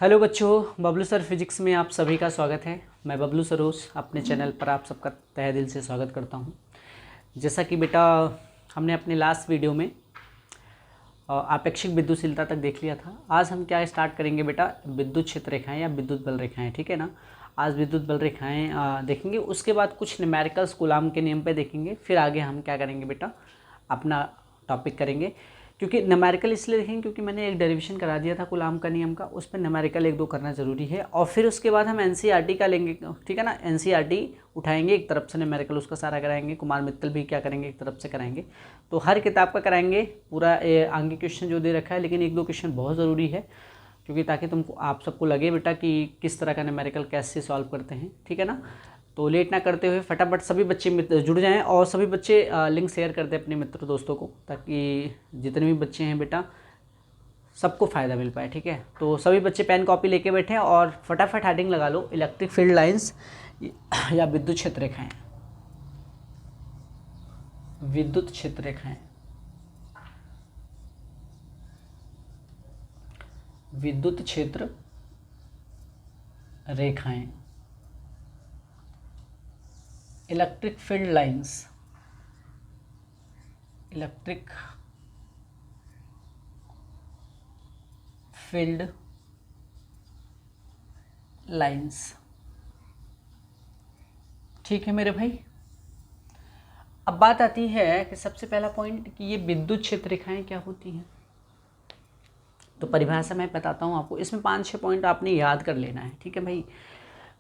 Hello बच्चों, Bablu sir physics में आप सभी का स्वागत है। मैं बबलू सरोज अपने चैनल पर आप सबका तहे दिल से स्वागत करता हूं। जैसा कि बेटा हमने अपने लास्ट वीडियो में आपेक्षिक विद्युतशीलता तक देख लिया था। आज हम क्या स्टार्ट करेंगे बेटा, विद्युत क्षेत्र रेखाएं या विद्युत बल रेखाएं, ठीक है ना। आज विद्युत बल रेखाएं देखेंगे, उसके बाद कुछ न्यूमेरिकल्स कूलाम के नियम पे देखेंगे, फिर आगे हम क्या करेंगे बेटा, अपना टॉपिक करेंगे। क्योंकि न्यूमेरिकल इसलिए देखेंगे क्योंकि मैंने एक डेरिवेशन करा दिया था कूलाम का नियम का, उस पर न्यूमेरिकल एक दो करना जरूरी है। और फिर उसके बाद हम एनसीईआरटी का लेंगे, ठीक है ना। एनसीईआरटी उठाएंगे, एक तरफ से न्यूमेरिकल उसका सारा कराएंगे, कुमार मित्तल भी क्या करेंगे, एक तरफ से कराएंगे। तो हर किताब का कराएंगे पूरा, आगे क्वेश्चन जो दे रखा है, लेकिन एक दो क्वेश्चन बहुत ज़रूरी है क्योंकि ताकि तुमको आप सबको लगे बेटा कि किस तरह का न्यूमेरिकल कैसे सॉल्व करते हैं, ठीक है ना। तो लेट ना करते हुए फटाफट सभी बच्चे जुड़ जाएं और सभी बच्चे लिंक शेयर कर दें अपने मित्र दोस्तों को, ताकि जितने भी बच्चे हैं बेटा सबको फ़ायदा मिल पाए, ठीक है। तो सभी बच्चे पेन कॉपी लेके बैठे और फटाफट हेडिंग लगा लो, इलेक्ट्रिक फील्ड लाइंस या विद्युत क्षेत्र रेखाएं। विद्युत क्षेत्र रेखाएं, विद्युत क्षेत्र रेखाएं, electric field lines, electric field lines, ठीक है मेरे भाई। अब बात आती है कि सबसे पहला पॉइंट कि ये विद्युत क्षेत्र रेखाएं क्या होती हैं। तो परिभाषा मैं बताता हूँ आपको, इसमें 5-6 पॉइंट आपने याद कर लेना है, ठीक है भाई।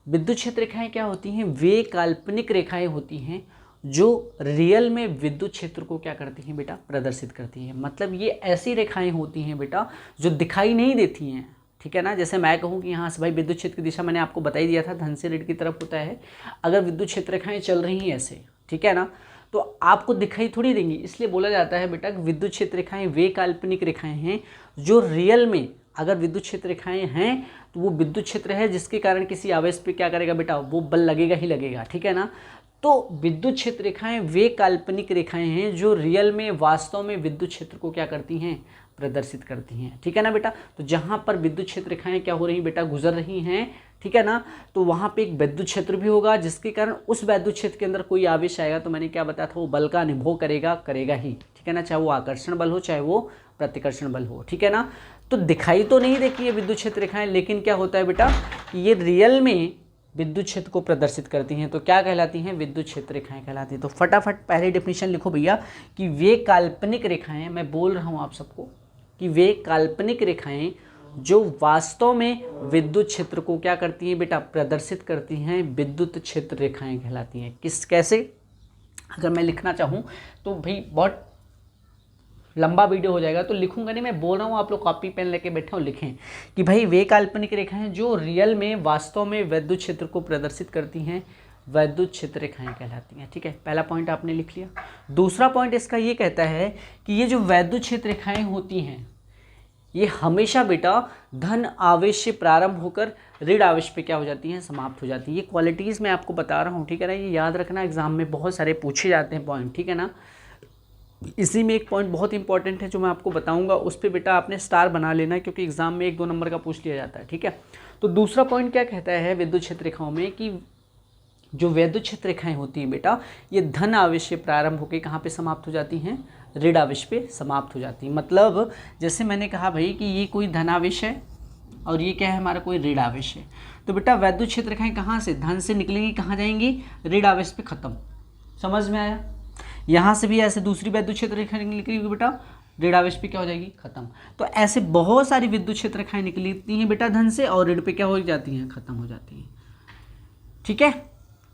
विद्युत क्षेत्र रेखाएं क्या होती हैं? वे काल्पनिक रेखाएं होती हैं जो रियल में विद्युत क्षेत्र को क्या करती हैं बेटा, प्रदर्शित करती हैं। मतलब ये ऐसी रेखाएं होती हैं बेटा जो दिखाई नहीं देती हैं, ठीक है ना। जैसे मैं कहूँ कि यहाँ से भाई विद्युत क्षेत्र की दिशा मैंने आपको बता ही दिया था, धन से ऋण की तरफ होता है। अगर विद्युत क्षेत्र रेखाएं चल रही हैं ऐसे, ठीक है ना, तो आपको दिखाई थोड़ी देंगी। इसलिए बोला जाता है बेटा कि विद्युत क्षेत्र रेखाएं वे काल्पनिक रेखाएं हैं जो रियल में, अगर विद्युत क्षेत्र रेखाएं हैं तो वो विद्युत क्षेत्र है जिसके कारण किसी आवेश पे क्या करेगा बेटा, वो बल लगेगा ही लगेगा, ठीक है ना। तो विद्युत क्षेत्र रेखाएं वे काल्पनिक रेखाएं हैं जो रियल में, वास्तव में विद्युत क्षेत्र को क्या करती हैं, प्रदर्शित करती हैं, ठीक है ना बेटा। तो जहां पर विद्युत क्षेत्र रेखाएं क्या हो रही बेटा, गुजर रही हैं, ठीक है ना, तो वहां पे एक विद्युत क्षेत्र भी होगा जिसके कारण उस विद्युत क्षेत्र के अंदर कोई आवेश आएगा तो मैंने क्या बताया था, वो बल का अनुभव करेगा ही, ठीक है ना। चाहे वो आकर्षण बल हो, चाहे वो प्रतिकर्षण बल हो, ठीक है ना। तो दिखाई तो नहीं देती है विद्युत क्षेत्र रेखाएं, लेकिन क्या होता है बेटा कि ये रियल में विद्युत क्षेत्र को प्रदर्शित करती हैं। तो क्या कहलाती हैं, विद्युत क्षेत्र रेखाएं कहलाती हैं। तो फटाफट पहले डेफिनेशन लिखो भैया कि वे काल्पनिक रेखाएं, मैं बोल रहा हूं आप सबको कि वे काल्पनिक रेखाएं जो वास्तव में विद्युत क्षेत्र को क्या करती हैं बेटा, प्रदर्शित करती हैं, विद्युत क्षेत्र रेखाएं कहलाती हैं। कैसे, अगर मैं लिखना चाहूँ तो भाई बहुत लंबा वीडियो हो जाएगा, तो लिखूंगा नहीं, मैं बोल रहा हूँ, आप लोग कॉपी पेन लेके बैठे हो, लिखें कि भाई वे काल्पनिक रेखाएं जो रियल में, वास्तव में विद्युत क्षेत्र को प्रदर्शित करती हैं, विद्युत क्षेत्र रेखाएं कहलाती हैं, ठीक है। पहला पॉइंट आपने लिख लिया। दूसरा पॉइंट इसका ये कहता है कि ये जो विद्युत क्षेत्र रेखाएं होती हैं ये हमेशा बेटा धन आवेश से प्रारंभ होकर ऋण आवेश पे क्या हो जाती हैं, समाप्त हो जाती है। ये क्वालिटीज़ मैं आपको बता रहा हूँ, ठीक है ना। ये याद रखना, एग्जाम में बहुत सारे पूछे जाते हैं पॉइंट, ठीक है ना। इसी में एक पॉइंट बहुत इंपॉर्टेंट है जो मैं आपको बताऊंगा, उस पर बेटा आपने स्टार बना लेना है क्योंकि एग्जाम में 1-2 नंबर का पूछ लिया जाता है, ठीक है। तो दूसरा पॉइंट क्या कहता है विद्युत क्षेत्र रेखाओं में कि जो विद्युत क्षेत्र रेखाएं होती हैं बेटा, ये धन आवेश से प्रारंभ होकर कहाँ पे समाप्त हो जाती हैं, ऋण आवेश पे समाप्त हो जाती है। मतलब जैसे मैंने कहा भाई कि ये कोई धनावेश है और ये क्या है, हमारा कोई ऋण आवेश है, तो बेटा विद्युत क्षेत्र रेखाएं कहाँ से, धन से निकलेंगी, कहाँ जाएंगी, ऋण आवेश पे खत्म। समझ में आया। यहाँ से भी ऐसे दूसरी विद्युत क्षेत्र रेखाएं निकलेगी बेटा, ऋण आवेश पे क्या हो जाएगी, खत्म। तो ऐसे बहुत सारी विद्युत क्षेत्र रेखाएं निकलती हैं बेटा धन से, और ऋण पे क्या हो जाती हैं, खत्म हो जाती हैं, ठीक है।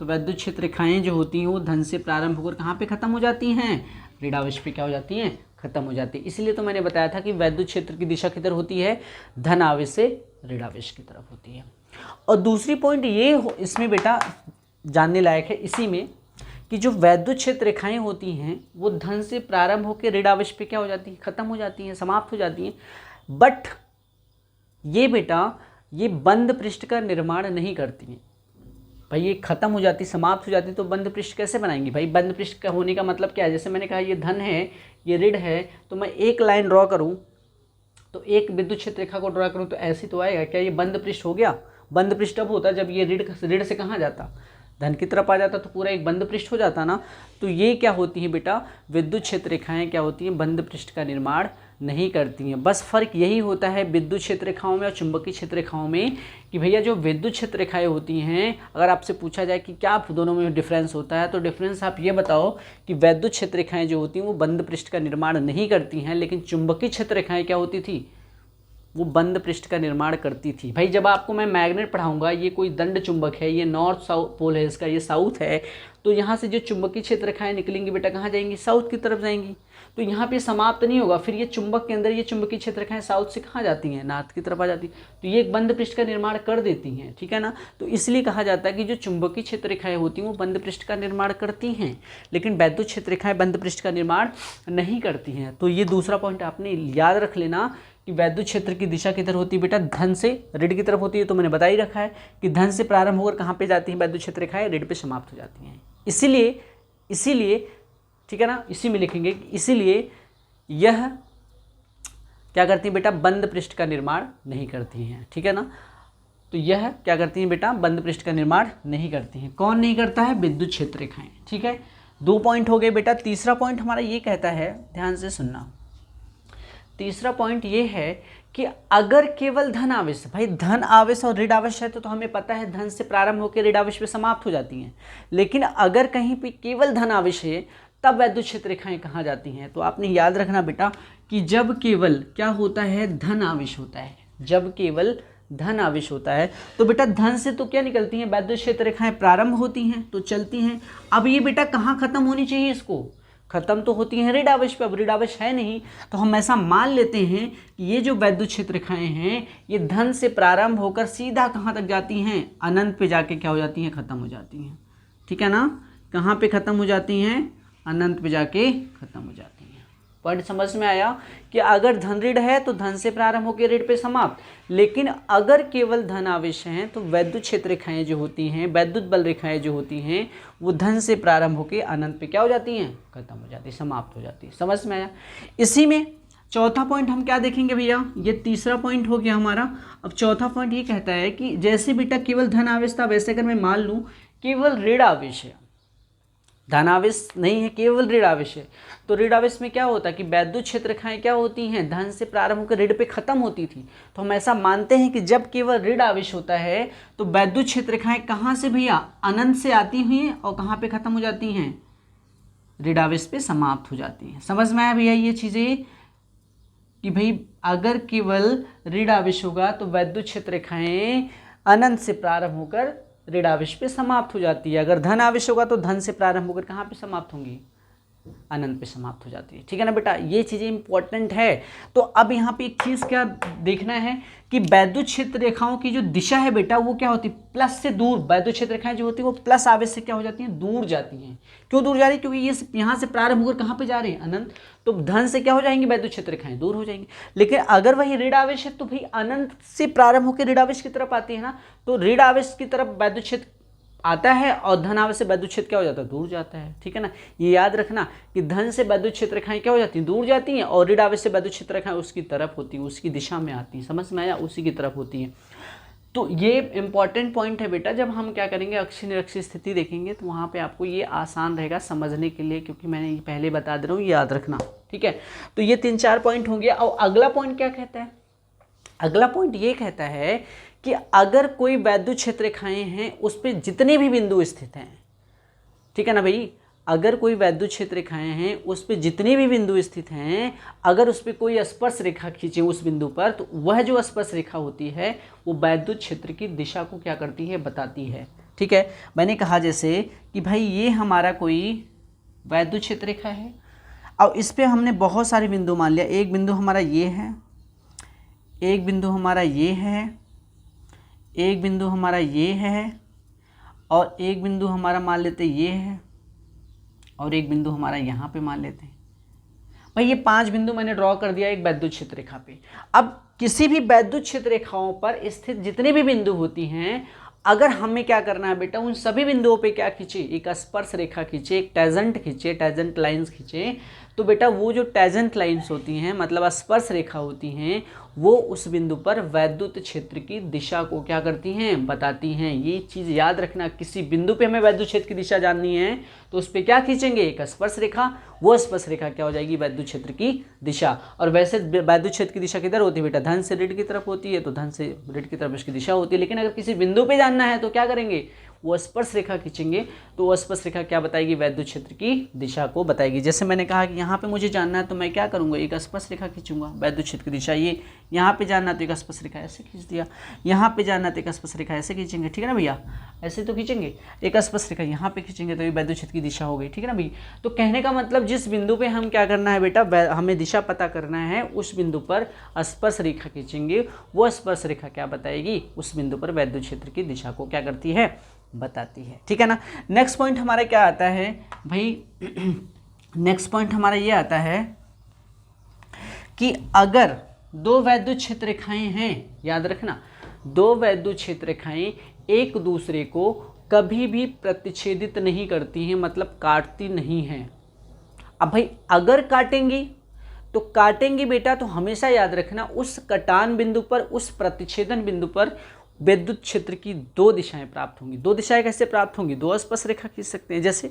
तो विद्युत क्षेत्र रेखाएं जो होती हैं वो धन से प्रारंभ होकर कहाँ पे खत्म हो जाती हैं, ऋण आवेश पे क्या हो जाती हैं, खत्म हो जाती है। इसलिए तो मैंने बताया था कि विद्युत क्षेत्र की दिशा किधर होती है, धन आवेश से ऋण आवेश की तरफ होती है। और दूसरी पॉइंट ये इसमें बेटा जानने लायक है इसी में कि जो विद्युत क्षेत्र रेखाएं होती हैं वो धन से प्रारंभ होकर ऋण आवेश पे क्या हो जाती है, खत्म हो जाती हैं, समाप्त हो जाती हैं। बट ये बेटा ये बंद पृष्ठ का निर्माण नहीं करती हैं। भाई ये खत्म हो जाती, समाप्त हो जाती, तो बंद पृष्ठ कैसे बनाएंगे भाई। बंद पृष्ठ का होने का मतलब क्या है, जैसे मैंने कहा ये धन है, ये ऋण है, तो मैं एक लाइन ड्रॉ करूं तो एक विद्युत क्षेत्र रेखा को ड्रा करूँ तो ऐसी तो आएगा क्या, ये बंद पृष्ठ हो गया। बंद पृष्ठ अब होता जब ये ऋण से कहाँ जाता, धन की तरफ आ जाता, तो पूरा एक बंद पृष्ठ हो जाता ना। तो ये क्या होती है बेटा, विद्युत क्षेत्र रेखाएं क्या होती हैं, बंद पृष्ठ का निर्माण नहीं करती हैं। बस फर्क यही होता है विद्युत क्षेत्र रेखाओं में और चुंबकीय क्षेत्र रेखाओं में कि भैया जो विद्युत क्षेत्र रेखाएं होती हैं, अगर आपसे पूछा जाए कि क्या दोनों में डिफरेंस होता है, तो डिफरेंस आप ये बताओ कि विद्युत क्षेत्र रेखाएं जो होती हैं वो बंद पृष्ठ का निर्माण नहीं करती हैं, लेकिन चुंबकीय क्षेत्र रेखाएं क्या होती थी, वो बंद पृष्ठ का निर्माण करती थी। भाई जब आपको मैं मैग्नेट पढ़ाऊंगा, ये कोई दंड चुंबक है, ये नॉर्थ साउथ पोल है इसका, ये साउथ है, तो यहाँ से जो चुंबकीय क्षेत्र रेखाएं निकलेंगी बेटा कहाँ जाएंगी, साउथ की तरफ जाएंगी। तो यहाँ पे समाप्त नहीं होगा, फिर ये चुंबक के अंदर ये चुंबकीय क्षेत्र रेखाएं साउथ से कहाँ जाती हैं, नॉर्थ की तरफ आ जाती, तो ये एक बंद पृष्ठ का निर्माण कर देती हैं, ठीक है ना। तो इसलिए कहा जाता है कि जो चुंबकीय क्षेत्र रेखाएं होती हैं वो बंद पृष्ठ का निर्माण करती हैं, लेकिन वैद्युत क्षेत्र रेखाएं बंद पृष्ठ का निर्माण नहीं करती हैं। तो ये दूसरा पॉइंट आपने याद रख लेना कि वैद्युत क्षेत्र की दिशा किधर होती है बेटा, धन से ऋण की तरफ होती है। तो मैंने बता ही रखा है कि धन से प्रारंभ होकर कहाँ पे जाती है वैद्युत क्षेत्र रेखाएं, ऋण पे समाप्त हो जाती हैं। इसीलिए ठीक है ना, इसी में लिखेंगे कि इसीलिए यह क्या करती है बेटा, बंद पृष्ठ का निर्माण नहीं करती हैं, ठीक है ना। तो यह क्या करती हैं बेटा, बंद पृष्ठ का निर्माण नहीं करती हैं। कौन नहीं करता है, विद्युत क्षेत्र रेखाएं, ठीक है। 2 पॉइंट हो गए बेटा। तीसरा पॉइंट हमारा ये कहता है, ध्यान से सुनना, तीसरा पॉइंट ये है कि अगर केवल धन आवेश, भाई धन आवेश और ऋण आवेश है तो हमें पता है धन से प्रारंभ होकर ऋण आवेश पे समाप्त हो जाती हैं, लेकिन अगर कहीं पे केवल धन आवेश है तब वैद्युत क्षेत्र रेखाएं कहाँ जाती हैं। तो आपने याद रखना बेटा कि जब केवल क्या होता है, धन आवेश होता है, जब केवल धन आवेश होता है तो बेटा धन से तो क्या निकलती हैं, वैद्युत क्षेत्र रेखाएं प्रारंभ होती हैं तो चलती हैं। अब ये बेटा कहाँ खत्म होनी चाहिए, इसको खत्म तो होती है ऋण आवेश पे। अब ऋण आवेश है नहीं तो हम ऐसा मान लेते हैं कि ये जो वैद्युत क्षेत्र रेखाएं हैं ये धन से प्रारंभ होकर सीधा कहाँ तक जाती हैं, अनंत पे जाके क्या हो जाती हैं, खत्म हो जाती हैं, ठीक है ना। कहाँ पे खत्म हो जाती हैं, अनंत पे जाके खत्म हो जाती हैं। पॉइंट समझ में आया कि अगर धन ऋण है तो धन से प्रारंभ होकर ऋण पे समाप्त, लेकिन अगर केवल धन आवेश हैं तो वैद्युत क्षेत्र रेखाएं जो होती हैं, वैद्युत बल रेखाएं जो होती हैं वो धन से प्रारंभ होकर अनंत पे क्या हो जाती हैं, खत्म हो जाती है, समाप्त हो जाती है। समझ में आया। इसी में चौथा पॉइंट हम क्या देखेंगे भैया, ये तीसरा पॉइंट हो गया हमारा। अब चौथा पॉइंट ये कहता है कि जैसे बेटा केवल धन आवेश था, वैसे अगर मैं मान लूँ केवल ऋण आवेश है, धन आवेश नहीं है, केवल ऋण आवेश है, तो ऋण आवेश में क्या होता है कि वैद्युत क्षेत्र रेखाएं क्या होती हैं, धन से प्रारंभ होकर ऋण पे खत्म होती थी। तो हम ऐसा मानते हैं कि जब केवल ऋण आवेश होता है तो वैद्युत क्षेत्र रेखाएं कहाँ से भैया, अनंत से आती हुई और कहाँ पे खत्म हो जाती हैं, ऋण आवेश पे समाप्त हो जाती हैं। समझ में आया भैया ये चीजें कि भाई अगर केवल ऋण आवेश होगा तो वैद्युत क्षेत्र रेखाएं अनंत से प्रारंभ होकर ऋण आवेश पे समाप्त हो जाती है। अगर धन आवेश होगा तो धन से प्रारंभ होकर कहाँ पे समाप्त होंगी, अनंत पे समाप्त हो जाती है, ठीक है ना बेटा। ये चीज़ें इंपॉर्टेंट है। तो अब यहाँ पे एक चीज़ क्या देखना है कि वैद्युत क्षेत्र रेखाओं की जो दिशा है बेटा वो क्या होती है, प्लस से दूर। वैद्युत क्षेत्र रेखाएं जो होती है वो प्लस आवेश से क्या हो जाती हैं, दूर जाती हैं। क्यों दूर जा रही है, क्योंकि ये यहाँ से प्रारंभ होकर कहाँ पे जा रहे हैं, अनंत। तो धन से क्या हो जाएंगे, वैद्युत क्षेत्र रेखाएं दूर हो जाएंगी। लेकिन अगर वही ऋण आवेश है तो भाई अनंत से प्रारंभ होकर ऋण आवेश की तरफ आती है ना, तो ऋण आवेश की तरफ वैद्युत क्षेत्र आता है और धन आवेश से वैद्युत क्षेत्र क्या हो जाता है, दूर जाता है, ठीक है ना। ये याद रखना कि धन से वैद्युत क्षेत्र रेखाएं क्या हो जाती हैं, दूर जाती हैं, और ऋण आवेश से वैद्युत क्षेत्र रेखाएं उसकी तरफ होती है, उसकी दिशा में आती हैं। समझ में आया, उसी की तरफ होती हैं। तो ये इंपॉर्टेंट पॉइंट है बेटा। जब हम क्या करेंगे, अक्षीय निरक्षीय स्थिति देखेंगे तो वहाँ पे आपको ये आसान रहेगा समझने के लिए, क्योंकि मैंने ये पहले बता दे रहा हूँ, याद रखना, ठीक है। तो ये 3-4 पॉइंट हो गया। और अगला पॉइंट क्या कहता है, अगला पॉइंट ये कहता है कि अगर कोई वैद्युत क्षेत्र रेखाएं हैं उस पर जितने भी बिंदु स्थित हैं, ठीक है ना भाई, अगर कोई वैद्युत क्षेत्र रेखाएं हैं उस पर जितने भी बिंदु स्थित हैं, अगर उस पर कोई स्पर्श रेखा खींचे उस बिंदु पर, तो वह जो स्पर्श रेखा होती है वो वैद्युत क्षेत्र की दिशा को क्या करती है, बताती है, ठीक है। मैंने कहा जैसे कि भाई ये हमारा कोई वैद्युत क्षेत्र रेखा है और इस पर हमने बहुत सारे बिंदु मान लिया। एक बिंदु हमारा ये है, एक बिंदु हमारा ये है, एक बिंदु हमारा ये है, और एक बिंदु हमारा मान लेते ये है, और एक बिंदु हमारा यहाँ पे मान लेते हैं। भाई ये 5 बिंदु मैंने ड्रॉ कर दिया एक वैद्युत क्षेत्र रेखा पे। अब किसी भी वैद्युत क्षेत्र रेखाओं पर स्थित जितने भी बिंदु होती हैं, अगर हमें क्या करना है बेटा, उन सभी बिंदुओं पे क्या खींचे, एक स्पर्श रेखा खींचे, एक टेजेंट खींचे, टेजेंट लाइंस खींचे। तो बेटा वो जो टेजेंट लाइंस होती हैं, मतलब स्पर्श रेखा होती हैं, वो उस बिंदु पर वैद्युत क्षेत्र की दिशा को क्या करती हैं, बताती हैं। ये चीज़ याद रखना, किसी बिंदु पे हमें वैद्युत क्षेत्र की दिशा जाननी है तो उस पर क्या खींचेंगे, एक स्पर्श रेखा। वो स्पर्श रेखा क्या हो जाएगी, वैद्युत क्षेत्र की दिशा। और वैसे वैद्युत क्षेत्र की दिशा किधर होती है बेटा, धन से ऋण की तरफ होती है, तो धन से ऋण की तरफ इसकी दिशा होती है। लेकिन अगर किसी बिंदु पे जानना है तो क्या करेंगे, वो स्पर्श रेखा खींचेंगे, तो वो स्पर्श रेखा क्या बताएगी, वैद्युत क्षेत्र की दिशा को बताएगी। जैसे मैंने कहा कि यहाँ पे मुझे जानना है तो मैं क्या करूँगा, एक स्पर्श रेखा खींचूंगा, वैद्युत क्षेत्र की दिशा ये। यहाँ पे जानना तो एक स्पर्श रेखा ऐसे खींच दिया, यहाँ पे जानना तो एक स्पर्श रेखा ऐसे खींचेंगे, ठीक है ना भैया, ऐसे तो खींचेंगे। एक स्पर्श रेखा यहाँ पे खींचेंगे तो ये वैद्युत क्षेत्र की दिशा हो गई, ठीक है ना भैया। तो कहने का मतलब जिस बिंदु पे हम क्या करना है बेटा, हमें दिशा पता करना है, उस बिंदु पर स्पर्श रेखा खींचेंगे, वो स्पर्श रेखा क्या बताएगी, उस बिंदु पर वैद्युत क्षेत्र की दिशा को क्या करती है, बताती है, ठीक है ना। नेक्स्ट पॉइंट हमारा क्या आता है भाई, नेक्स्ट पॉइंट हमारा ये आता है कि अगर दो वैद्युत क्षेत्र रेखाएं हैं, याद रखना, दो वैद्युत क्षेत्र रेखाएं एक दूसरे को कभी भी प्रतिच्छेदित नहीं करती हैं, मतलब काटती नहीं हैं। अब भाई अगर काटेंगी तो काटेंगी बेटा, तो हमेशा याद रखना उस कटान बिंदु पर, उस प्रतिच्छेदन बिंदु पर विद्युत क्षेत्र की दो दिशाएं प्राप्त होंगी। दो दिशाएं कैसे प्राप्त होंगी, दो स्पर्श रेखा खींच सकते हैं। जैसे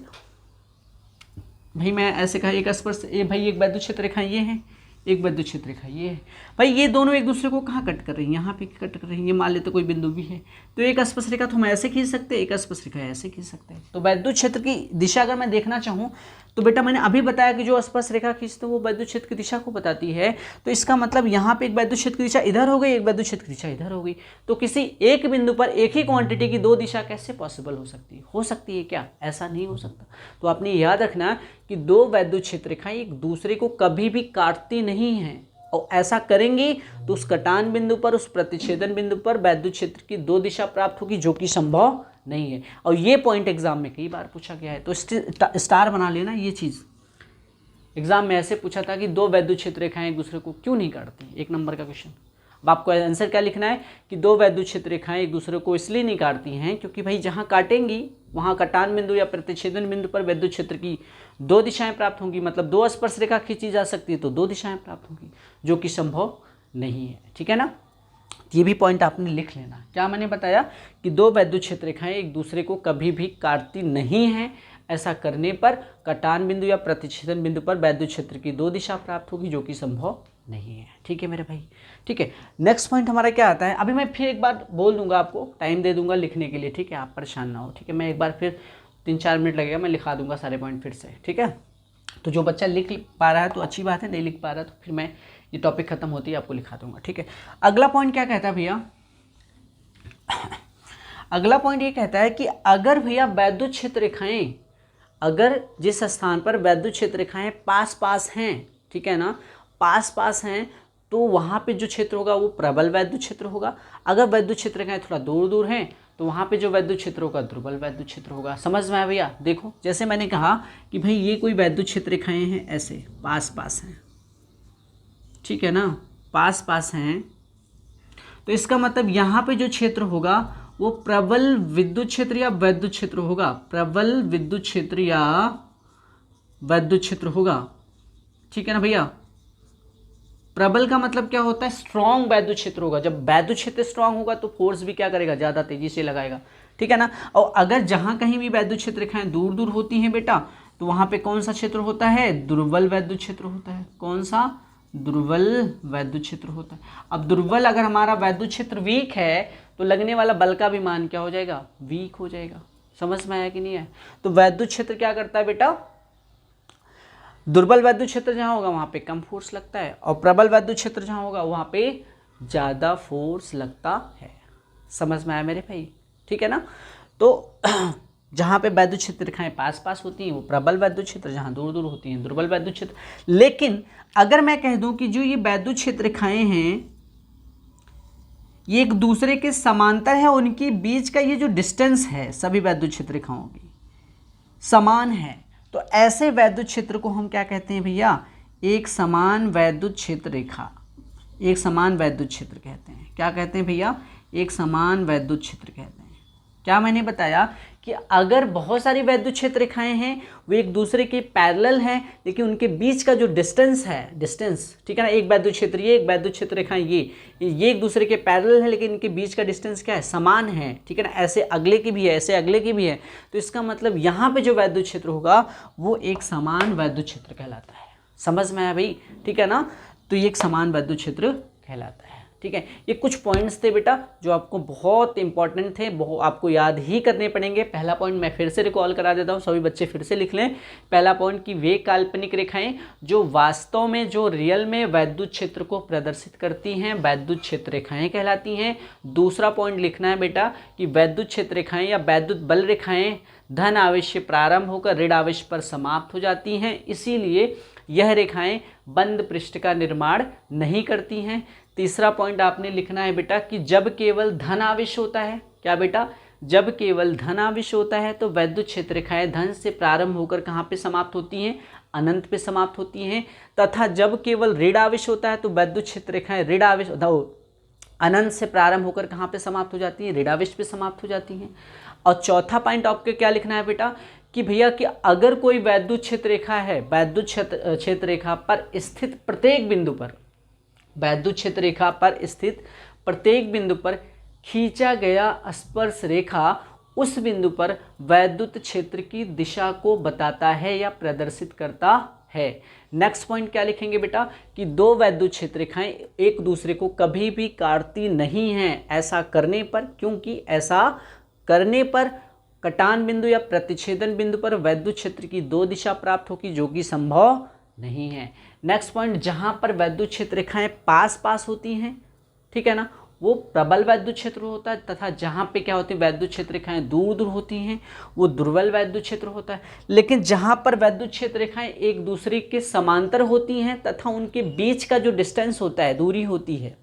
भाई मैं ऐसे कहा एक स्पर्श, ये भाई एक वैद्युत क्षेत्र रेखा ये है, एक वैद्युत क्षेत्र रेखा ये है। भाई ये दोनों एक दूसरे को कहाँ कट कर रही हैं, यहाँ पे कट कर रही हैं। ये मान लेते कोई बिंदु भी है, तो एक स्पर्श रेखा तो हम ऐसे खींच सकते हैं, एक स्पर्श रेखा ऐसे खींच सकते हैं। तो वैद्युत क्षेत्र की दिशा अगर मैं देखना चाहूँ तो बेटा मैंने अभी बताया कि जो स्पर्श रेखा खींचते हैं वो वैद्युत क्षेत्र की दिशा को बताती है। तो इसका मतलब यहाँ पे एक वैद्युत क्षेत्र की दिशा इधर हो गई, एक वैद्युत क्षेत्र की दिशा इधर हो गई। तो किसी एक बिंदु पर एक ही क्वांटिटी की दो दिशा कैसे पॉसिबल हो सकती है, हो सकती है क्या, ऐसा नहीं हो सकता। तो आपने याद रखना कि दो वैद्युत क्षेत्र रेखाएं एक दूसरे को कभी भी काटती नहीं हैं, और ऐसा करेंगी तो उस कटान बिंदु पर, उस प्रतिच्छेदन बिंदु पर वैद्युत क्षेत्र की दो दिशा प्राप्त होगी, जो कि संभव नहीं है। और ये पॉइंट एग्जाम में कई बार पूछा गया है, तो स्टार बना लेना। ये चीज़ एग्जाम में ऐसे पूछा था कि दो वैद्युत क्षेत्र रेखाएं एक दूसरे को क्यों नहीं काटती, 1 नंबर का क्वेश्चन। अब आपको आंसर क्या लिखना है कि दो वैद्युत क्षेत्र रेखाएं एक दूसरे को इसलिए नहीं काटती हैं क्योंकि भाई जहाँ काटेंगी वहाँ कटान बिंदु या प्रतिच्छेदन बिंदु पर वैद्युत क्षेत्र की दो दिशाएं प्राप्त होंगी, मतलब दो स्पर्श रेखा खींची जा सकती है तो दो दिशाएं प्राप्त होंगी, जो कि संभव नहीं है, ठीक है ना। ये भी पॉइंट आपने लिख लेना। क्या मैंने बताया कि दो वैद्युत क्षेत्र रेखाएं एक दूसरे को कभी भी काटती नहीं हैं, ऐसा करने पर कटान बिंदु या प्रतिच्छेदन बिंदु पर वैद्युत क्षेत्र की दो दिशा प्राप्त होगी, जो कि संभव नहीं है, ठीक है मेरे भाई, ठीक है। नेक्स्ट पॉइंट हमारा क्या आता है, अभी मैं फिर एक बार बोल दूंगा, आपको टाइम दे दूंगा लिखने के लिए, ठीक है, आप परेशान ना हो, ठीक है। मैं एक बार फिर 3-4 मिनट लगेगा, मैं लिखा दूंगा सारे पॉइंट फिर से, ठीक है। तो जो बच्चा लिख पा रहा है तो अच्छी बात है, नहीं लिख पा रहा है तो फिर मैं ये टॉपिक खत्म होती है आपको लिखा दूंगा, ठीक है। अगला पॉइंट क्या कहता है भैया, अगला पॉइंट ये कहता है कि अगर भैया वैद्युत क्षेत्र रेखाएं, अगर जिस स्थान पर वैद्युत क्षेत्र रेखाएं पास पास हैं, ठीक है ना, पास पास हैं, तो वहाँ पे जो क्षेत्र होगा वो प्रबल वैद्युत क्षेत्र होगा। अगर वैद्युत क्षेत्र रेखाएं थोड़ा दूर दूर हैं तो वहाँ पे जो वैद्युत क्षेत्र होगा दुर्बल वैद्युत क्षेत्र होगा। समझ में आया भैया। देखो जैसे मैंने कहा कि भाई ये कोई वैद्युत क्षेत्र रेखाएं हैं, ऐसे पास पास हैं, ठीक है ना, पास पास हैं, तो इसका मतलब यहाँ पे जो क्षेत्र होगा वो प्रबल विद्युत क्षेत्र या वैद्युत क्षेत्र होगा, प्रबल विद्युत क्षेत्र या वैद्युत क्षेत्र होगा, ठीक है ना भैया। प्रबल का मतलब क्या होता है, स्ट्रॉन्ग वैद्युत क्षेत्र होगा। जब वैद्युत क्षेत्र स्ट्रॉन्ग होगा तो फोर्स भी क्या करेगा, ज़्यादा तेजी से लगाएगा, ठीक है ना। और अगर जहाँ कहीं भी वैद्युत क्षेत्र रेखाएं दूर दूर होती हैं बेटा, तो वहाँ पे कौन सा क्षेत्र होता है, दुर्बल वैद्युत क्षेत्र होता है। कौन सा, दुर्बल वैद्युत क्षेत्र होता है। अब दुर्बल, अगर हमारा वैद्युत क्षेत्र वीक है तो लगने वाला बल का भी मान क्या हो जाएगा, वीक हो जाएगा। समझ में आया कि नहीं है। तो वैद्युत क्षेत्र क्या करता है बेटा, दुर्बल वैद्युत क्षेत्र जहाँ होगा वहाँ पे कम फोर्स लगता है, और प्रबल वैद्युत क्षेत्र जहाँ होगा वहाँ पे ज़्यादा फोर्स लगता है। समझ में आया मेरे भाई, ठीक है ना। तो जहाँ पे वैद्युत क्षेत्र रेखाएं पास पास होती हैं वो प्रबल वैद्युत क्षेत्र, जहाँ दूर दूर होती हैं दुर्बल वैद्युत क्षेत्र। लेकिन अगर मैं कह दूं कि जो ये वैद्युत क्षेत्र रेखाएं हैं ये एक दूसरे के समांतर है, उनके बीच का ये जो डिस्टेंस है सभी वैद्युत क्षेत्र रेखाओं की समान है, तो ऐसे वैद्युत क्षेत्र को हम क्या कहते हैं भैया, एक समान वैद्युत क्षेत्र रेखा, एक समान वैद्युत क्षेत्र कहते हैं। क्या कहते हैं भैया, एक समान वैद्युत क्षेत्र कहते हैं। क्या मैंने बताया कि अगर बहुत सारी वैद्युत क्षेत्र रेखाएं हैं, वो एक दूसरे के पैरेलल हैं, लेकिन उनके बीच का जो डिस्टेंस है, डिस्टेंस, ठीक है ना, एक वैद्युत क्षेत्र ये, एक वैद्युत क्षेत्र रेखाएं ये एक दूसरे के पैरेलल है, लेकिन इनके बीच का डिस्टेंस क्या है, समान है, ठीक है ना, ऐसे अगले की भी है, ऐसे अगले की भी है, तो इसका मतलब यहाँ पे जो वैद्युत क्षेत्र होगा वो एक समान वैद्युत क्षेत्र कहलाता है। समझ में आया भाई, ठीक है ना, तो ये एक समान वैद्युत क्षेत्र कहलाता है, ठीक है। ये कुछ पॉइंट्स थे बेटा जो आपको बहुत इंपॉर्टेंट थे, आपको याद ही करने पड़ेंगे। पहला पॉइंट मैं फिर से रिकॉल करा देता हूँ, सभी बच्चे फिर से लिख लें। पहला पॉइंट कि वे काल्पनिक रेखाएं जो वास्तव में, जो रियल में वैद्युत क्षेत्र को प्रदर्शित करती हैं, वैद्युत क्षेत्र रेखाएं कहलाती हैं। दूसरा पॉइंट लिखना है बेटा कि वैद्युत क्षेत्र रेखाएं या वैद्युत बल रेखाएं धन आवेश से प्रारंभ होकर ऋण आवेश पर समाप्त हो जाती हैं, इसीलिए यह रेखाएं बंद पृष्ठ का निर्माण नहीं करती हैं। तीसरा पॉइंट आपने लिखना है बेटा कि जब केवल धन आवेश होता है, क्या बेटा, जब केवल धन आवेश होता है तो वैद्युत क्षेत्र रेखाएं धन से प्रारंभ होकर कहाँ पे समाप्त होती हैं, अनंत पे समाप्त होती हैं, तथा जब केवल ऋण आवेश होता है तो वैद्युत क्षेत्र रेखाएं ऋण आवेश अनंत से प्रारंभ होकर कहाँ पे समाप्त हो जाती हैं, ऋण आवेश पे समाप्त हो जाती हैं। और चौथा पॉइंट आपको क्या लिखना है बेटा कि भैया कि अगर कोई वैद्युत क्षेत्र रेखा है, वैद्युत क्षेत्र रेखा पर स्थित प्रत्येक बिंदु पर, वैद्युत क्षेत्र रेखा पर स्थित प्रत्येक बिंदु पर खींचा गया स्पर्श रेखा उस बिंदु पर वैद्युत क्षेत्र की दिशा को बताता है या प्रदर्शित करता है। नेक्स्ट पॉइंट क्या लिखेंगे बेटा कि दो वैद्युत क्षेत्र रेखाएं एक दूसरे को कभी भी काटती नहीं हैं ऐसा करने पर, क्योंकि ऐसा करने पर कटान बिंदु या प्रतिच्छेदन बिंदु पर वैद्युत क्षेत्र की दो दिशा प्राप्त होगी, जो कि संभव नहीं है। नेक्स्ट पॉइंट, जहां पर वैद्युत क्षेत्र रेखाएं पास पास होती हैं, ठीक है ना, वो प्रबल वैद्युत क्षेत्र होता है, तथा जहां पे क्या होती है वैद्युत क्षेत्र रेखाएं दूर दूर होती हैं वो दुर्बल वैद्युत क्षेत्र होता है। लेकिन जहां पर वैद्युत क्षेत्र रेखाएं एक दूसरे के समांतर होती हैं तथा उनके बीच का जो डिस्टेंस होता है, दूरी होती है,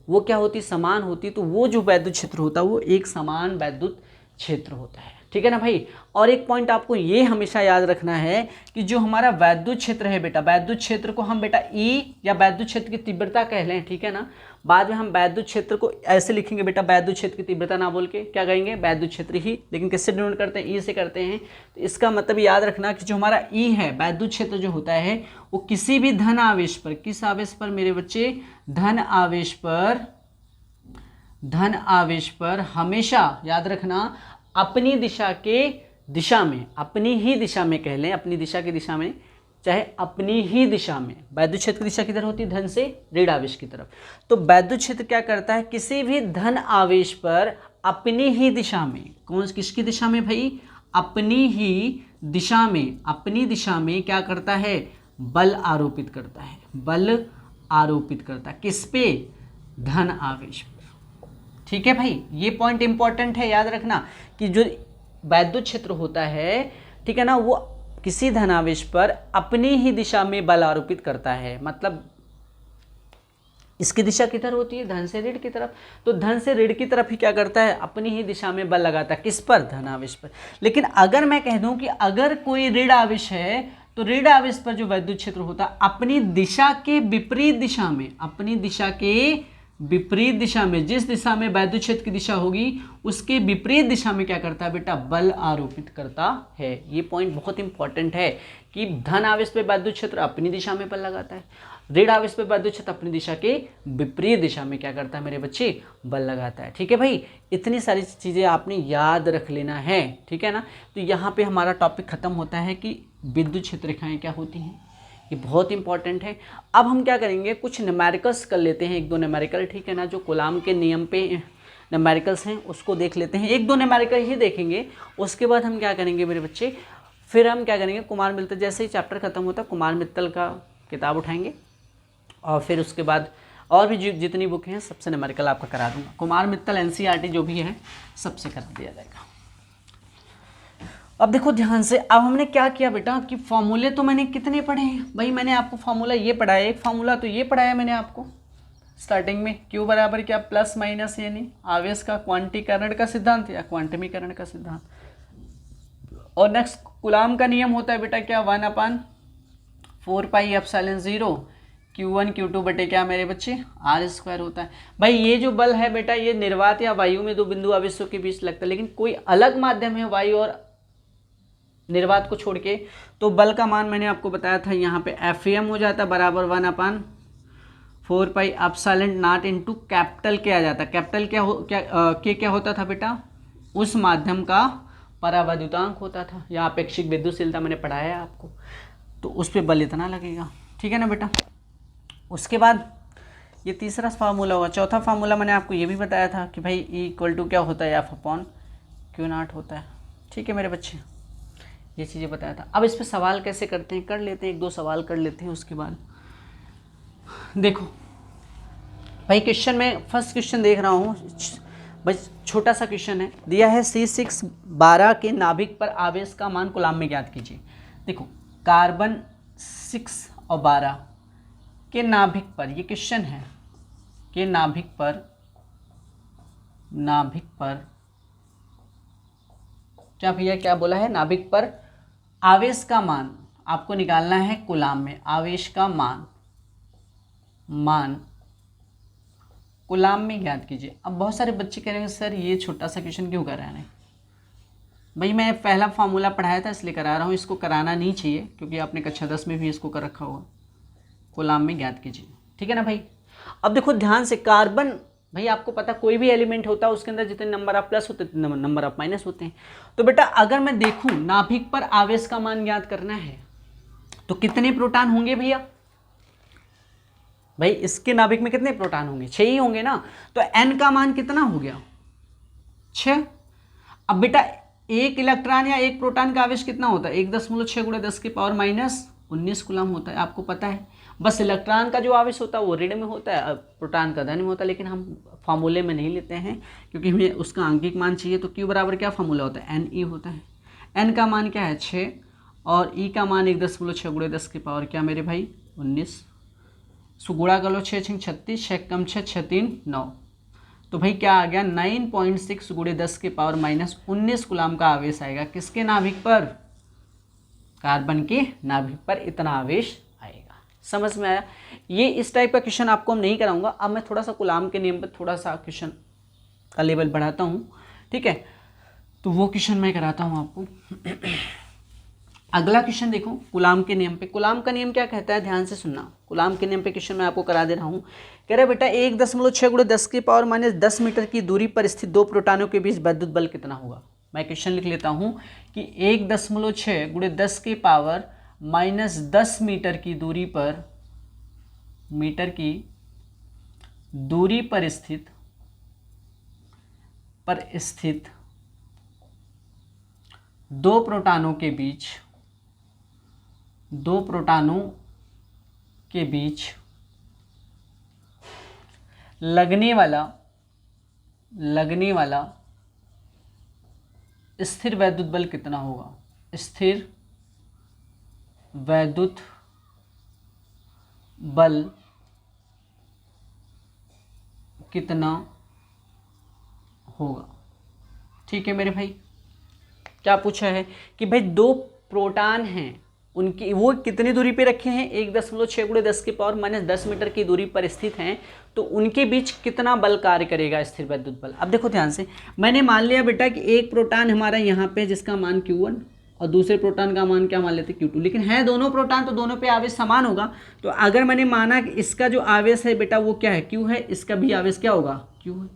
वो क्या होती, समान होती, तो वो जो वैद्युत क्षेत्र होता है वो एक समान वैद्युत क्षेत्र होता है, ठीक है ना भाई। और एक पॉइंट आपको ये हमेशा याद रखना है कि जो हमारा वैद्युत क्षेत्र है बेटा, वैद्युत क्षेत्र को हम बेटा ई या वैद्युत क्षेत्र की तीव्रता कह लें, ठीक है ना। बाद में हम वैद्युत क्षेत्र को ऐसे लिखेंगे बेटा, वैद्युत क्षेत्र की तीव्रता ना बोल के क्या कहेंगे, वैद्युत क्षेत्र ही, लेकिन किससे डिनोट करते हैं, ई से करते हैं। तो इसका मतलब याद रखना कि जो हमारा ई है, वैद्युत क्षेत्र जो होता है वो किसी भी धन आवेश पर, किस आवेश पर मेरे बच्चे, धन आवेश पर हमेशा याद रखना अपनी दिशा में, अपनी ही दिशा में कह लें, अपनी दिशा की दिशा में, चाहे अपनी ही दिशा में, वैद्युत क्षेत्र की दिशा किधर होती है, धन से ऋण आवेश की तरफ। तो वैद्युत क्षेत्र क्या करता है, किसी भी धन आवेश पर अपनी ही दिशा में, किसकी दिशा में भाई, अपनी ही दिशा में, अपनी दिशा में क्या करता है, बल आरोपित करता है, बल आरोपित करता है, किस पे, धन आवेश पर, ठीक है भाई। ये पॉइंट इंपॉर्टेंट है, याद रखना कि जो वैद्युत क्षेत्र होता है, ठीक है ना, वो किसी धनावेश पर अपनी ही दिशा में बल आरोपित करता है, मतलब इसकी दिशा किधर होती है, धन से ऋण की तरफ, तो धन से ऋण की तरफ ही क्या करता है, अपनी ही दिशा में बल लगाता है, किस पर, धनावेश पर। लेकिन अगर मैं कह दूं कि अगर कोई ऋण आवेश है तो ऋण आवेश पर जो वैद्युत क्षेत्र होता है अपनी दिशा के विपरीत दिशा में, अपनी दिशा के विपरीत दिशा में, जिस दिशा में वैद्युत क्षेत्र की दिशा होगी उसके विपरीत दिशा में क्या करता है बेटा, बल आरोपित करता है। ये पॉइंट बहुत इंपॉर्टेंट है कि धन आवेश पे वैद्युत क्षेत्र अपनी दिशा में बल लगाता है, ऋण आवेश पे वैद्युत क्षेत्र अपनी दिशा के विपरीत दिशा में क्या करता है मेरे बच्चे, बल लगाता है, ठीक है भाई। इतनी सारी चीज़ें आपने याद रख लेना है, ठीक है ना। तो यहाँ पे हमारा टॉपिक खत्म होता है कि विद्युत क्षेत्र रेखाएं क्या होती हैं, ये बहुत इंपॉर्टेंट है। अब हम क्या करेंगे, कुछ न्यूमेरिकल्स कर लेते हैं, एक दो न्यूमेरिकल, ठीक है ना, जो कूलाम के नियम पे न्यूमेरिकल्स हैं उसको देख लेते हैं, एक दो न्यूमेरिकल ही देखेंगे। उसके बाद हम क्या करेंगे मेरे बच्चे, फिर हम क्या करेंगे, कुमार मित्तल, जैसे ही चैप्टर खत्म होता है कुमार मित्तल का किताब उठाएंगे और फिर उसके बाद और भी जितनी बुक हैं सबसे न्यूमेरिकल आपका करा दूंगा। कुमार मित्तल एनसीईआरटी जो भी है सबसे करा दिया जाएगा। अब देखो ध्यान से, अब हमने क्या किया बेटा कि फॉर्मूले तो मैंने कितने पढ़े हैं भाई, मैंने आपको फॉर्मूला ये पढ़ाया, एक फॉर्मूला तो ये पढ़ाया मैंने आपको स्टार्टिंग में, क्यू बराबर क्या, प्लस माइनस यानी आवेश का क्वांटीकरण का सिद्धांत या क्वांटमीकरण का सिद्धांत। और नेक्स्ट कूलाम का नियम होता है बेटा क्या, 1/4 पाई एप्सिलॉन 0 Q1 Q2 बटे क्या मेरे बच्चे आर स्क्वायर होता है। भाई ये जो बल है बेटा ये निर्वात या वायु में दो बिंदु आवेशों के बीच लगता है, लेकिन कोई अलग माध्यम है वायु और निर्वात को छोड़ के, तो बल का मान मैंने आपको बताया था यहाँ पे Fm हो जाता है बराबर 1/4 pi epsilon not into capital के आ जाता है। कैपिटल क्या होता था बेटा, उस माध्यम का परावैद्युतांक होता था, या अपेक्षिक विद्युतशीलता मैंने पढ़ाया है आपको, तो उस पर बल इतना लगेगा, ठीक है ना बेटा। उसके बाद ये तीसरा फार्मूला होगा। चौथा फार्मूला मैंने आपको ये भी बताया था कि भाई E इक्वल टू क्या होता है F/Q0 होता है, ठीक है मेरे बच्चे, ये चीज़ें बताया था। अब इस पर सवाल कैसे करते हैं, कर लेते हैं, एक दो सवाल कर लेते हैं। उसके बाद देखो भाई क्वेश्चन में फर्स्ट क्वेश्चन देख रहा हूँ, बस छोटा सा क्वेश्चन है, दिया है C612 के नाभिक पर आवेश का मान कूलाम में ज्ञात कीजिए। देखो कार्बन 6 और 12 के नाभिक पर, ये क्वेश्चन है, के नाभिक पर क्या भैया क्या बोला है, नाभिक पर आवेश का मान आपको निकालना है कूलाम में, आवेश का मान कूलाम में ज्ञात कीजिए। अब बहुत सारे बच्चे कह रहे हैं सर ये छोटा सा क्वेश्चन क्यों करा रहे हैं। भाई मैं पहला फार्मूला पढ़ाया था इसलिए करा रहा हूँ, इसको कराना नहीं चाहिए क्योंकि आपने कक्षा 10 में भी इसको कर रखा होगा। कूलाम में ज्ञात कीजिए, ठीक है ना भाई। अब देखो ध्यान से, कार्बन भाई आपको पता कोई भी एलिमेंट होता है उसके अंदर जितने नंबर ऑफ प्लस होते हैं नंबर ऑफ माइनस होते हैं। तो बेटा अगर मैं देखूं नाभिक पर आवेश का मान ज्ञात करना है तो कितने प्रोटॉन होंगे भैया, भाई इसके नाभिक में कितने प्रोटॉन होंगे, 6 ही होंगे ना। तो n का मान कितना हो गया 6। अब बेटा एक इलेक्ट्रॉन या एक प्रोटॉन का आवेश कितना होता है 1.6 × 10⁻⁻19 कूलम होता है, आपको पता है। बस इलेक्ट्रॉन का जो आवेश होता है वो ऋण में होता है, प्रोटॉन का धन में होता है, लेकिन हम फार्मूले में नहीं लेते हैं क्योंकि हमें उसका आंकिक मान चाहिए। तो Q बराबर क्या फार्मूला होता है Ne होता है। n का मान क्या है 6 और E का मान 1.6 × 10⁻⁻ क्या मेरे भाई 19। सो गुणा कर लो 6 × 36, 6 कम 6 6 3 9, तो भाई क्या आ गया 9.6 × 10⁻⁻19 कूलम का आवेश आएगा किसके नाभिक पर, कार्बन के नाभिक पर इतना आवेश आएगा। समझ में आया। ये इस टाइप का क्वेश्चन आपको हम नहीं कराऊंगा। अब मैं थोड़ा सा कूलम के नियम पर थोड़ा सा क्वेश्चन का लेवल बढ़ाता हूँ, ठीक है, तो वो क्वेश्चन मैं कराता हूँ आपको। अगला क्वेश्चन देखो कूलम के नियम पे। कूलम का नियम क्या कहता है, ध्यान से सुनना। कूलम के नियम पे क्वेश्चन मैं आपको करा दे रहा हूँ। कह रहा है बेटा 1.6 × 10⁻⁻10 मीटर की दूरी पर स्थित दो प्रोटॉनों के बीच विद्युत बल कितना होगा। मैं क्वेश्चन लिख लेता हूँ कि 1.6 × 10⁻⁻10 मीटर की दूरी पर स्थित दो प्रोटॉनों के बीच लगने वाला स्थिर वैद्युत बल कितना होगा। स्थिर वैद्युत बल कितना होगा, ठीक है मेरे भाई। क्या पूछा है कि भाई दो प्रोटॉन हैं, उनकी वो कितनी दूरी पे रखे हैं 1.6 × 10⁻⁻10 मीटर की दूरी पर स्थित हैं, तो उनके बीच कितना बल कार्य करेगा स्थिर वैद्युत बल। अब देखो ध्यान से, मैंने मान लिया बेटा कि एक प्रोटॉन हमारा यहाँ पे जिसका मान Q1 और दूसरे प्रोटॉन का मान क्या मान लेते Q2, लेकिन है दोनों प्रोटॉन तो दोनों पे आवेश समान होगा। तो अगर मैंने माना कि इसका जो आवेश है बेटा वो क्या है Q है, इसका भी आवेश क्या होगा Q है,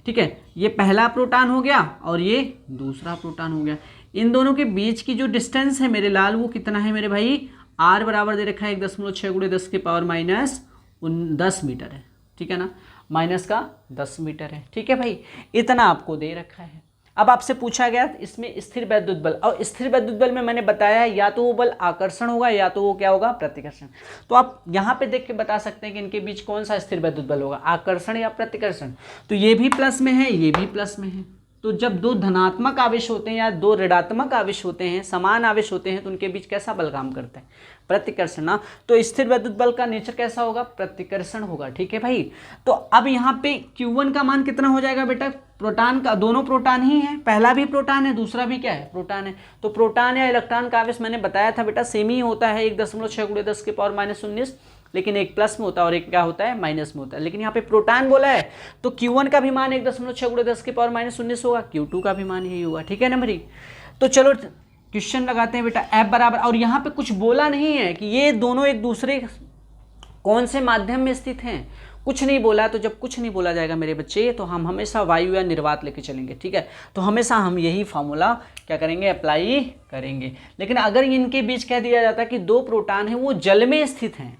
ठीक है। ये पहला प्रोटॉन हो गया और ये दूसरा प्रोटॉन हो गया। इन दोनों के बीच की जो डिस्टेंस है मेरे लाल वो कितना है मेरे भाई, r बराबर दे रखा है 1.6 × 10⁻⁻10 मीटर है, ठीक है ना, माइनस का 10 मीटर है, ठीक है भाई, इतना आपको दे रखा है। अब आपसे पूछा गया इसमें स्थिर वैद्युत बल, और स्थिर वैद्युत बल में मैंने बताया या तो वो बल आकर्षण होगा या तो वो क्या होगा प्रतिकर्षण। तो आप यहाँ पे देख के बता सकते हैं कि इनके बीच कौन सा स्थिर वैद्युत बल होगा, आकर्षण या प्रतिकर्षण। तो ये भी प्लस में है, ये भी प्लस में है। तो जब दो धनात्मक आवेश होते हैं या दो ऋणात्मक आवेश होते हैं, समान आवेश होते हैं, तो उनके बीच कैसा बल काम करता है, प्रतिकर्षण ना। तो स्थिर वैद्युत बल का नेचर कैसा होगा, प्रतिकर्षण होगा, ठीक है भाई। तो अब यहाँ पे Q1 का मान कितना हो जाएगा बेटा, प्रोटॉन का, दोनों प्रोटॉन ही है, पहला भी प्रोटॉन है दूसरा भी क्या है प्रोटॉन है। तो प्रोटॉन या इलेक्ट्रॉन का आवेश मैंने बताया था बेटा सेम ही होता है 1.6 × 10⁻⁻19। लेकिन एक प्लस में होता है और एक क्या होता है, माइनस में होता है। लेकिन यहाँ पे प्रोटॉन बोला है तो Q1 का भी मान 1.6 × 10⁻⁻19 होगा, Q2 का भी मान यही होगा, ठीक है ना मेरी। तो चलो क्वेश्चन लगाते हैं बेटा, F बराबर, और यहाँ पे कुछ बोला नहीं है कि ये दोनों एक दूसरे कौन से माध्यम में स्थित हैं, कुछ नहीं बोला। तो जब कुछ नहीं बोला जाएगा मेरे बच्चे तो हम हमेशा वायु या निर्वात लेके चलेंगे, ठीक है। तो हमेशा हम यही फार्मूला क्या करेंगे, अप्लाई करेंगे। लेकिन अगर इनके बीच कह दिया जाता है कि दो प्रोटॉन हैं वो जल में स्थित हैं,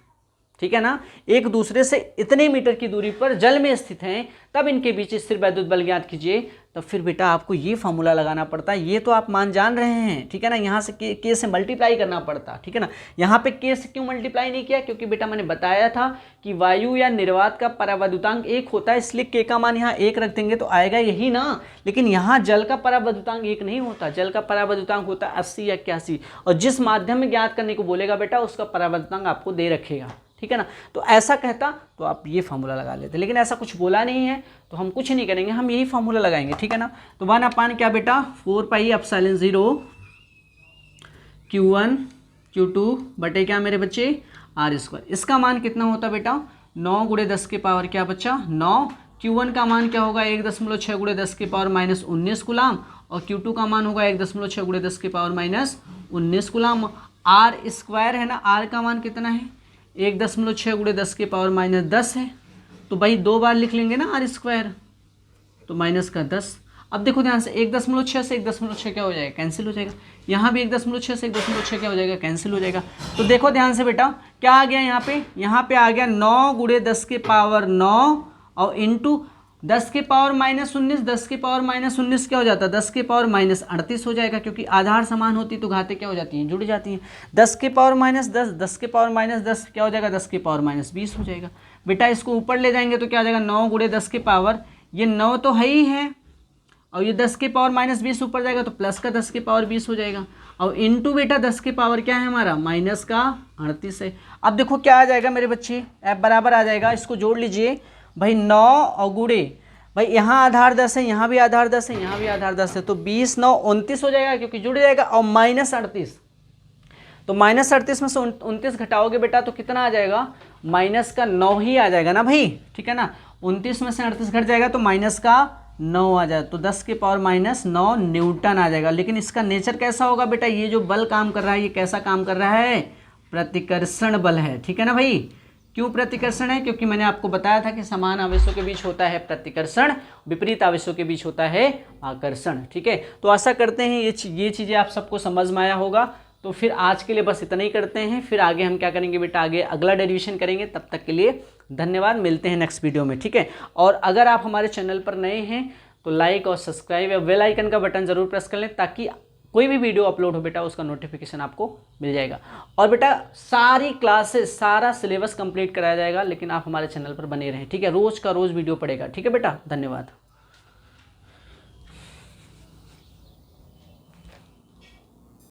ठीक है ना, एक दूसरे से इतने मीटर की दूरी पर जल में स्थित हैं, तब इनके बीच स्थिर वैद्युत बल ज्ञात कीजिए, तब फिर बेटा आपको ये फार्मूला लगाना पड़ता है। ये तो आप मान जान रहे हैं, ठीक है ना। यहाँ से के से मल्टीप्लाई करना पड़ता, ठीक है ना। यहाँ पे के से क्यों मल्टीप्लाई नहीं किया, क्योंकि बेटा मैंने बताया था कि वायु या निर्वात का परावैद्युतांक 1 होता है, इसलिए के का मान यहाँ 1 रख देंगे तो आएगा यही ना। लेकिन यहाँ जल का परावैद्युतांक 1 नहीं होता, जल का परावैद्युतांक होता है 80 या 81, और जिस माध्यम में ज्ञात करने को बोलेगा बेटा उसका परावैद्युतांक आपको दे रखेगा, ठीक है ना। तो ऐसा कहता तो आप ये फार्मूला लगा लेते, लेकिन ऐसा कुछ बोला नहीं है तो हम कुछ नहीं करेंगे, हम यही फार्मूला लगाएंगे, ठीक है ना। तो 1/, क्या बेटा, 4πε0 Q1 Q2 बटे क्या मेरे बच्चे, R²। इसका मान कितना होता बेटा, 9 × 10 की पावर क्या बच्चा, 9। Q1 का मान क्या होगा, 1.6 × 10 की पावर -19 कूलाम, और Q2 का मान होगा 1.6 × 10 की पावर -19 कूलाम। R² है ना, R का मान कितना है, 1.6 × 10 की पावर -10 है, तो भाई 2 बार लिख लेंगे ना R², तो -10। अब देखो ध्यान से, 1.6 से 1.6 क्या हो जाएगा, कैंसिल हो जाएगा। यहाँ भी 1.6 से 1.6 क्या हो जाएगा, कैंसिल हो जाएगा। तो देखो ध्यान से बेटा क्या आ गया यहाँ पे आ गया 9 × 10 की पावर 9 और इंटू 10 की पावर -19, 10 की पावर -19 क्या हो जाता है, 10 की पावर -38 हो जाएगा, क्योंकि आधार समान होती तो घातें क्या हो जाती हैं, जुड़ जाती हैं। 10 की पावर -10, 10 की पावर -10 क्या हो जाएगा, 10 की पावर -20 हो जाएगा। बेटा इसको ऊपर ले जाएंगे तो क्या हो जाएगा, 9 × 10 की पावर, ये 9 तो है ही है, और ये 10 की पावर -20 ऊपर जाएगा तो प्लस का 10 की पावर 20 हो जाएगा, और इंटू बेटा 10 की पावर क्या है हमारा, -38 है। अब देखो क्या आ जाएगा मेरे बच्चे, F बराबर आ जाएगा, इसको जोड़ लीजिए भाई, 9 और गुणे भाई, यहाँ आधार 10 है, यहाँ भी आधार 10 है, यहाँ भी आधार 10 है, तो 20 9 29 हो जाएगा, क्योंकि जुड़ जाएगा, और -38, तो -38 में से 29 घटाओगे बेटा तो कितना आ जाएगा, -9 ही आ जाएगा ना भाई, ठीक है ना। 29 में से 38 घट जाएगा तो -9 आ जाएगा, तो 10 की पावर -9 न्यूटन आ जाएगा। लेकिन इसका नेचर कैसा होगा बेटा, ये जो बल काम कर रहा है ये कैसा काम कर रहा है, प्रतिकर्षण बल है, ठीक है ना भाई। क्यों प्रतिकर्षण है, क्योंकि मैंने आपको बताया था कि समान आवेशों के बीच होता है प्रतिकर्षण, विपरीत आवेशों के बीच होता है आकर्षण, ठीक है। तो आशा करते हैं ये चीज़ें आप सबको समझ में आया होगा। तो फिर आज के लिए बस इतना ही करते हैं, फिर आगे हम क्या करेंगे बेटा, आगे अगला डेरिवेशन करेंगे। तब तक के लिए धन्यवाद, मिलते हैं नेक्स्ट वीडियो में, ठीक है। और अगर आप हमारे चैनल पर नए हैं तो लाइक और सब्सक्राइब या बेल आइकन का बटन ज़रूर प्रेस कर लें, ताकि कोई भी वीडियो अपलोड हो बेटा उसका नोटिफिकेशन आपको मिल जाएगा। और बेटा सारी क्लासेस, सारा सिलेबस कंप्लीट कराया जाएगा, लेकिन आप हमारे चैनल पर बने रहें, ठीक है। रोज़ का रोज़ वीडियो पड़ेगा, ठीक है बेटा। धन्यवाद।